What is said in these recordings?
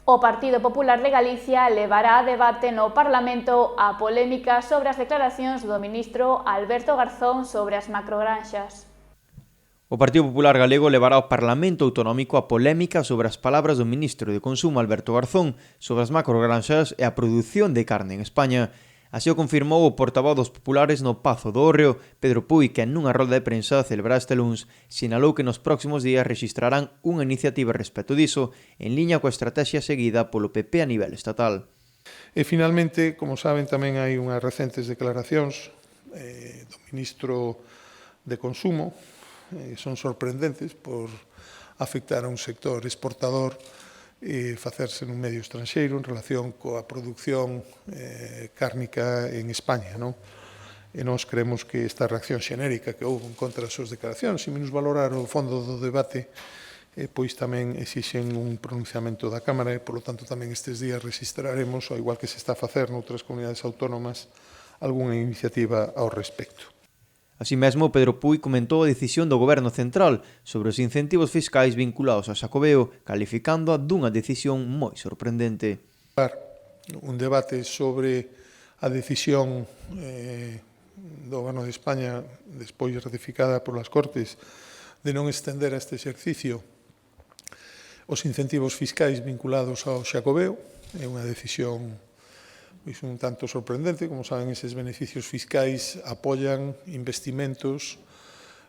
O Partido Popular de Galicia levará a debate no Parlamento a polémica sobre as declaracións do ministro Alberto Garzón sobre as macrogranxas. O Partido Popular Galego levará ao Parlamento Autonómico a polémica sobre as palabras do ministro de Consumo Alberto Garzón sobre as macrogranxas e a produción de carne en España. Así o confirmou o portavoz dos populares no Pazo do Hórreo, Pedro Puy, que nunha rolda de prensa celebrada este luns sinalou que nos próximos días rexistrarán unha iniciativa respecto diso en liña coa estrategia seguida polo PP a nivel estatal. E finalmente, como saben, tamén hai unhas recentes declaracións do ministro de Consumo que son sorprendentes por afectar a un sector exportador e facerse nun medio estranxeiro en relación coa produción cárnica en España, non? E nós creemos que esta reacción xenérica que houve en contra das súas declaracións, sin menos valorar o fondo do debate, pois tamén exixen un pronunciamento da Cámara e, polo tanto, tamén estes días registraremos, ao igual que se está a facer noutras comunidades autónomas, algunha iniciativa ao respecto. Así mesmo, Pedro Puy comentou a decisión do Goberno Central sobre os incentivos fiscais vinculados ao Xacobeo, calificándoa dunha decisión moi sorprendente. Un debate sobre a decisión do Goberno de España, despois ratificada polas Cortes, de non estender a este exercicio os incentivos fiscais vinculados ao Xacobeo. É unha decisión un tanto sorprendente. Como saben, eses beneficios fiscais apoian investimentos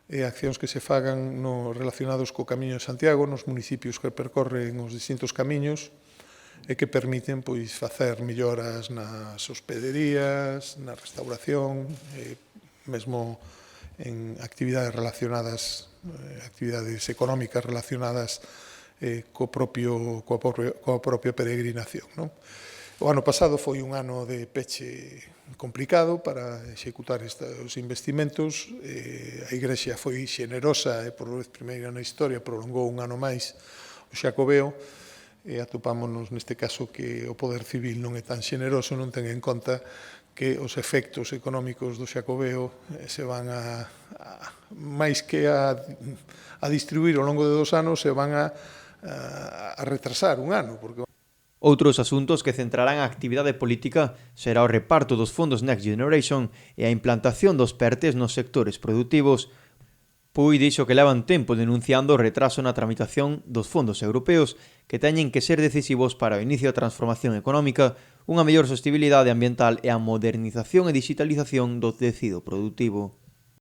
e accións que se fagan relacionados co Camiño de Santiago, nos municipios que percorren os distintos camiños e que permiten facer melloras nas hospederías, na restauración, mesmo en actividades relacionadas, actividades económicas relacionadas coa propia peregrinación, non? O ano pasado foi un ano de peche complicado para executar estes investimentos. A Igrexa foi xenerosa e, por vez primeira na historia, prolongou un ano máis o Xacobeo e atopámonos neste caso que o Poder Civil non é tan xeneroso, non ten en conta que os efectos económicos do Xacobeo se van máis que a distribuir ao longo de 2 anos, se van a retrasar un ano, porque outros asuntos que centrarán a actividade política será o reparto dos fondos Next Generation e a implantación dos PERTEs nos sectores produtivos. Puy dixo que levan tempo denunciando o retraso na tramitación dos fondos europeos que teñen que ser decisivos para o inicio da transformación económica, unha mellor sostibilidade ambiental e a modernización e digitalización do tecido productivo.